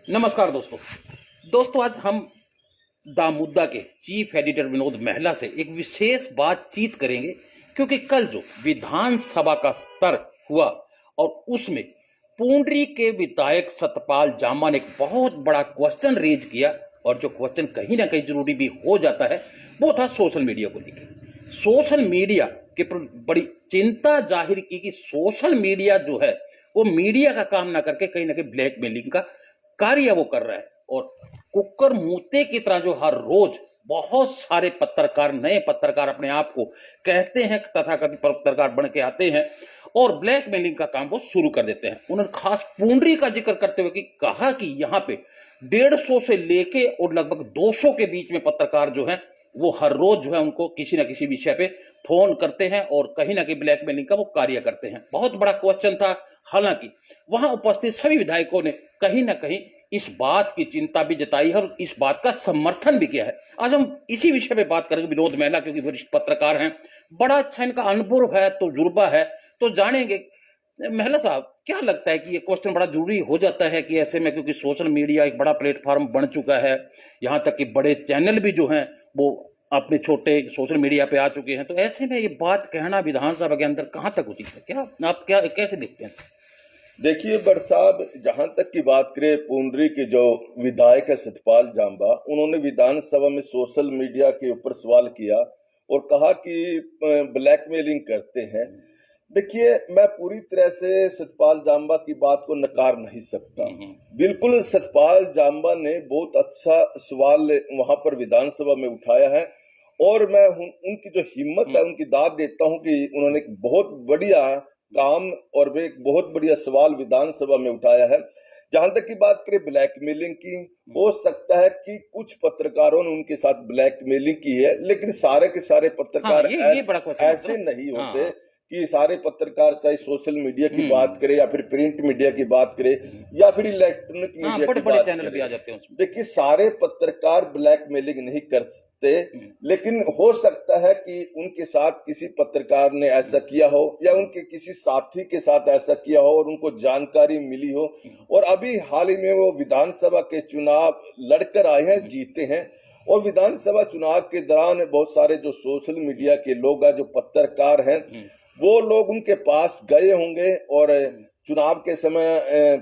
नमस्कार दोस्तों आज हम द मुद्दा के चीफ एडिटर विनोद महला से एक विशेष बातचीत करेंगे क्योंकि कल जो विधानसभा का स्तर हुआ और उसमें पूंडरी के विधायक सतपाल जामा ने एक बहुत बड़ा क्वेश्चन रेज किया और जो क्वेश्चन कहीं ना कहीं जरूरी भी हो जाता है वो था सोशल मीडिया को लेकर। सोशल मीडिया के पर बड़ी चिंता जाहिर की कि सोशल मीडिया जो है वो मीडिया का काम ना करके कहीं ना कहीं ब्लैकमेलिंग का कार्य वो कर रहा है और कुकर मूते की तरह जो हर रोज बहुत सारे पत्रकार नए पत्रकार अपने आप को कहते हैं तथाकथित पत्रकार बन के आते हैं और ब्लैकमेलिंग का काम वो शुरू कर देते हैं। उन्होंने खास पूंडरी का जिक्र करते हुए कि कहा कि यहाँ पे 150 से लेके और लगभग 200 के बीच में पत्रकार जो हैं वो हर रोज जो है उनको किसी ना किसी विषय पे फोन करते हैं और कहीं ना कहीं ब्लैकमेलिंग का वो कार्य करते हैं। बहुत बड़ा क्वेश्चन था। हालांकि वहां उपस्थित सभी विधायकों ने कहीं ना कहीं इस बात की चिंता भी जताई है और इस बात का समर्थन भी किया है। आज हम इसी विषय पे बात करेंगे विनोद महला, क्योंकि वरिष्ठ पत्रकार हैं, बड़ा अच्छा इनका अनुभव है, तजुर्बा है, तो जानेंगे। महला साहब, क्या लगता है कि ये क्वेश्चन बड़ा जरूरी हो जाता है कि ऐसे में, क्योंकि सोशल मीडिया एक बड़ा प्लेटफॉर्म बन चुका है, यहाँ तक कि बड़े चैनल भी जो हैं वो अपने छोटे सोशल मीडिया पे आ चुके हैं, तो ऐसे में ये बात कहना विधानसभा के अंदर कहाँ तक उचित है? क्या आप कैसे देखते हैं? देखिए बट साहब, जहां तक की बात करें पूंडरी के जो विधायक है सतपाल जांबा, उन्होंने विधानसभा में सोशल मीडिया के ऊपर सवाल किया और कहा कि ब्लैकमेलिंग करते हैं। देखिए, मैं पूरी तरह से सतपाल जांबा की बात को नकार नहीं सकता। बिल्कुल सतपाल जांबा ने बहुत अच्छा सवाल वहां पर विधानसभा में उठाया है और मैं उनकी जो हिम्मत है उनकी दाद देता हूं कि उन्होंने एक बहुत बढ़िया काम और वे एक बहुत बढ़िया सवाल विधानसभा में उठाया है। जहां तक की बात करें ब्लैकमेलिंग की, हो सकता है कि कुछ पत्रकारों ने उनके साथ ब्लैकमेलिंग की है, लेकिन सारे के सारे पत्रकार ये बड़ा क्वेश्चन ऐसे नहीं होते कि सारे पत्रकार, चाहे सोशल मीडिया की बात करें या फिर प्रिंट मीडिया की बात करें या फिर इलेक्ट्रॉनिक मीडिया की बात चैनल भी आ जाते हैं उसमें। देखिए, सारे पत्रकार ब्लैकमेलिंग नहीं करते, लेकिन हो सकता है कि उनके साथ किसी पत्रकार ने ऐसा किया हो या उनके किसी साथी के साथ ऐसा किया हो और उनको जानकारी मिली हो। और अभी हाल ही में वो विधानसभा के चुनाव लड़कर आए हैं, जीते हैं, और विधानसभा चुनाव के दौरान बहुत सारे जो सोशल मीडिया के लोग हैं, जो पत्रकार हैं, वो लोग उनके पास गए होंगे और चुनाव के समय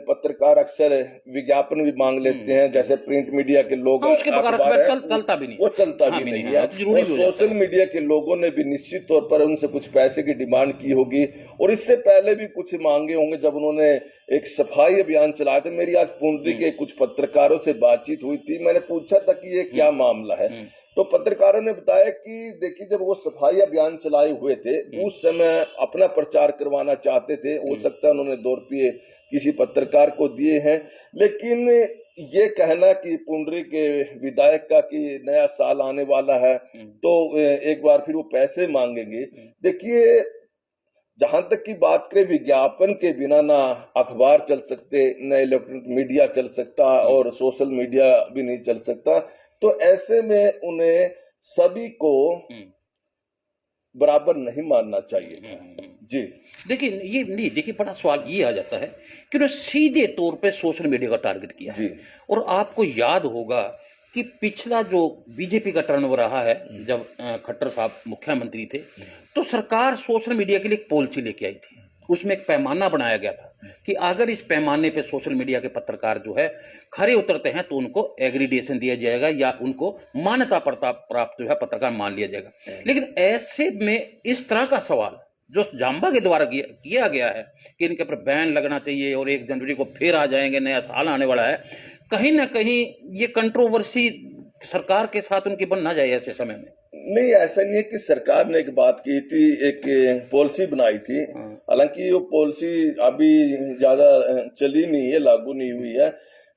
पत्रकार अक्सर विज्ञापन भी मांग लेते हैं, जैसे प्रिंट मीडिया के लोग उसके बगैर चलता भी नहीं, वो चलता भी नहीं है। और सोशल मीडिया के लोगों ने भी निश्चित तौर पर उनसे कुछ पैसे की डिमांड की होगी और इससे पहले भी कुछ मांगे होंगे जब उन्होंने एक सफाई अभियान चलाया था। मेरी आज पूंडरी के कुछ पत्रकारों से बातचीत हुई थी, मैंने पूछा था कि ये क्या मामला है, तो पत्रकारों ने बताया कि देखिए, जब वो सफाई अभियान चलाए हुए थे उस समय अपना प्रचार करवाना चाहते थे, हो सकता है उन्होंने 2 रुपये किसी पत्रकार को दिए हैं, लेकिन ये कहना कि पुंडरी के विधायक का कि नया साल आने वाला है तो एक बार फिर वो पैसे मांगेंगे। देखिए, जहां तक की बात करें, विज्ञापन के बिना ना अखबार चल सकते, न इलेक्ट्रॉनिक मीडिया चल सकता और सोशल मीडिया भी नहीं चल सकता, तो ऐसे में उन्हें सभी को बराबर नहीं मानना चाहिए था। जी देखिए, ये नहीं, देखिए बड़ा सवाल ये आ जाता है कि उन्होंने सीधे तौर पे सोशल मीडिया का टारगेट किया है। और आपको याद होगा कि पिछला जो बीजेपी का टर्न रहा है, जब खट्टर साहब मुख्यमंत्री थे, तो सरकार सोशल मीडिया के लिए एक पॉलिसी लेके आई थी। उसमें एक पैमाना बनाया गया था कि अगर इस पैमाने पे सोशल मीडिया के पत्रकार जो है खरे उतरते हैं तो उनको एग्रीडेशन दिया जाएगा या उनको मान्यता प्राप्त जो है पत्रकार मान लिया जाएगा। लेकिन ऐसे में इस तरह का सवाल जो जांबा के द्वारा किया गया है कि इनके ऊपर बैन लगना चाहिए और 1 जनवरी को फिर आ जाएंगे, नया साल आने वाला है, कहीं ना कहीं ये कंट्रोवर्सी सरकार के साथ उनकी बन ना जाए ऐसे समय में। नहीं, ऐसा नहीं है कि सरकार ने एक बात की थी, एक पॉलिसी बनाई थी, हालांकि वो पॉलिसी अभी ज्यादा चली नहीं है, लागू नहीं हुई है,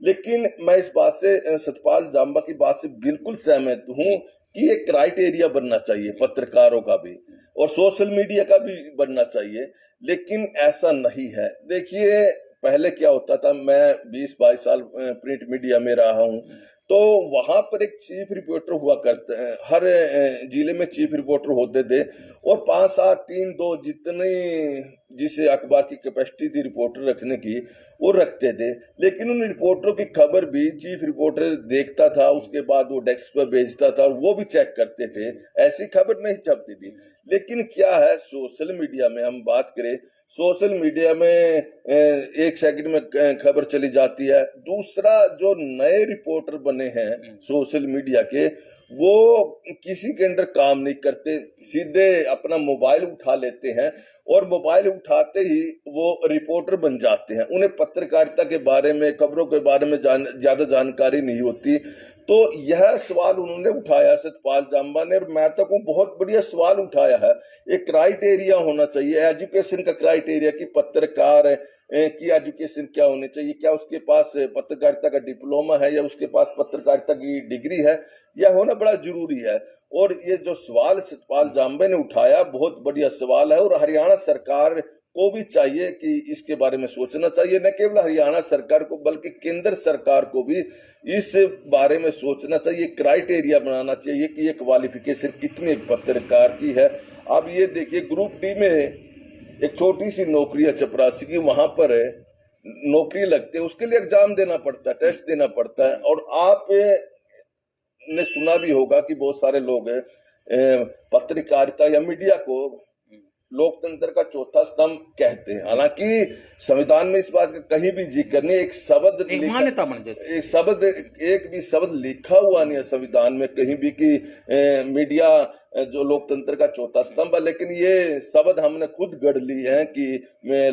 लेकिन मैं इस बात से, सतपाल जांबा की बात से बिल्कुल सहमत हूँ कि एक क्राइटेरिया बनना चाहिए पत्रकारों का भी और सोशल मीडिया का भी बनना चाहिए, लेकिन ऐसा नहीं है। देखिए, पहले क्या होता था, मैं 20-22 साल प्रिंट मीडिया में रहा हूँ, तो वहां पर एक चीफ रिपोर्टर हुआ करते हैं, हर जिले में चीफ रिपोर्टर होते थे और 5, 7, 3, 2 जितने जिसे अखबार की कैपेसिटी थी रिपोर्टर रखने की वो रखते थे। लेकिन उन रिपोर्टरों की खबर भी चीफ रिपोर्टर देखता था, उसके बाद वो डेस्क पर भेजता था और वो भी चेक करते थे, ऐसी खबर नहीं छपती थी। लेकिन क्या है, सोशल मीडिया में हम बात करें, सोशल मीडिया में 1 सेकंड में खबर चली जाती है। दूसरा, जो नए रिपोर्टर बने हैं सोशल मीडिया के, वो किसी के अंडर काम नहीं करते, सीधे अपना मोबाइल उठा लेते हैं और मोबाइल उठाते ही वो रिपोर्टर बन जाते हैं। उन्हें पत्रकारिता के बारे में, खबरों के बारे में ज्यादा जानकारी नहीं होती। तो यह सवाल उन्होंने उठाया, सतपाल जांबा ने, और मैं तो कहूं बहुत बढ़िया सवाल उठाया है। एक क्राइटेरिया होना चाहिए, एजुकेशन का क्राइटेरिया, कि पत्रकार की एजुकेशन क्या होनी चाहिए, क्या उसके पास पत्रकारिता का डिप्लोमा है या उसके पास पत्रकारिता की डिग्री है, यह होना बड़ा जरूरी है। और ये जो सवाल सतपाल जांबे ने उठाया बहुत बढ़िया सवाल है, और हरियाणा सरकार को भी चाहिए कि इसके बारे में सोचना चाहिए। न केवल हरियाणा सरकार को बल्कि केंद्र सरकार को भी इस बारे में सोचना चाहिए, क्राइटेरिया बनाना चाहिए कि ये क्वालिफिकेशन कितने पत्रकार की है। अब ये देखिए, ग्रुप डी में एक छोटी सी नौकरी है चपरासी की, वहां पर नौकरी लगती है, उसके लिए एग्जाम देना पड़ता है, टेस्ट देना पड़ता है। और आप ने सुना भी होगा कि बहुत सारे लोग पत्रकारिता या मीडिया को लोकतंत्र का चौथा स्तंभ कहते हैं। हालांकि संविधान में इस बात का कहीं भी जिक्र नहीं, एक शब्द मान्यता बन जाती, एक भी शब्द लिखा हुआ नहीं है संविधान में कहीं भी कि मीडिया जो लोकतंत्र का चौथा स्तंभ है। लेकिन ये शब्द हमने खुद गढ़ ली है कि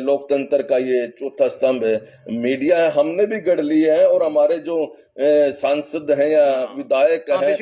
लोकतंत्र का ये चौथा स्तंभ है मीडिया, हमने भी गढ़ ली है। और हमारे जो सांसद हैं या विधायक हैं,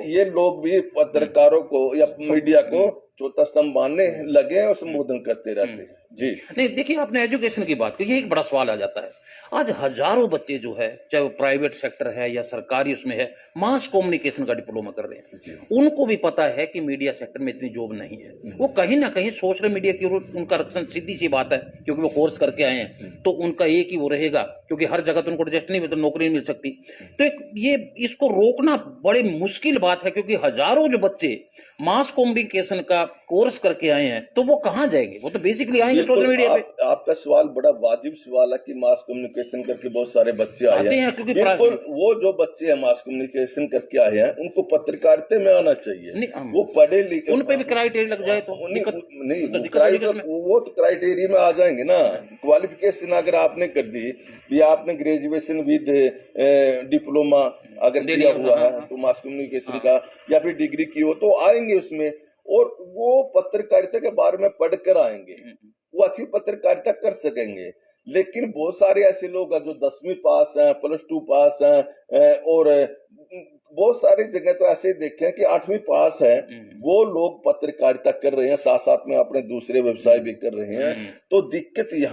ये लोग भी पत्रकारों को या मीडिया को चौथा स्तंभ मानने लगे और संबोधन करते रहते हैं। जी नहीं, देखिए आपने एजुकेशन की बात की, ये एक बड़ा सवाल आ जाता है। आज हजारों बच्चे जो है, चाहे वो प्राइवेट सेक्टर है या सरकारी उसमें है, मास कम्युनिकेशन का डिप्लोमा कर रहे हैं। उनको भी पता है कि मीडिया सेक्टर में इतनी जॉब नहीं है। वो कहीं ना कहीं सोशल मीडिया की उनका रक्षण, सीधी सी बात है, क्योंकि वो कोर्स करके आए हैं तो उनका एक ही वो रहेगा, क्योंकि हर जगह तो उनको एडजस्ट नहीं, तो नौकरी नहीं मिल सकती। तो ये इसको रोकना बड़ी मुश्किल बात है, क्योंकि हजारों जो बच्चे मास कम्युनिकेशन का कोर्स करके आए हैं तो वो कहाँ जाएंगे? वो तो बेसिकली आएंगे सोशल मीडिया पे। आपका सवाल बड़ा वाजिब सवाल है कि मास कम्युनिकेशन करके बहुत सारे बच्चे आए हैं। बिल्कुल, वो जो बच्चे हैं मास कम्युनिकेशन करके आए हैं उनको पत्रकारिता में आना चाहिए। वो पढ़े लिखे, उन पे भी क्राइटेरिया लग जाए तो नहीं, वो तो क्राइटेरिया में आ जाएंगे ना। क्वालिफिकेशन अगर आपने कर दी, भी आपने ग्रेजुएशन विद डिप्लोमा अगर किया हुआ है तो मास कम्युनिकेशन का, या फिर डिग्री की हो, तो आएंगे उसमें। और वो पत्रकारिता के बारे में पढ़कर आएंगे, वो अच्छी पत्रकारिता कर सकेंगे। लेकिन बहुत सारे ऐसे लोग हैं जो 10वीं पास हैं, +2 पास हैं, और बहुत सारी जगह तो ऐसे देखे हैं कि 8वीं पास है, वो लोग पत्रकारिता कर रहे हैं, साथ साथ में अपने दूसरे व्यवसाय भी कर रहे हैं। तो दिक्कत यहाँ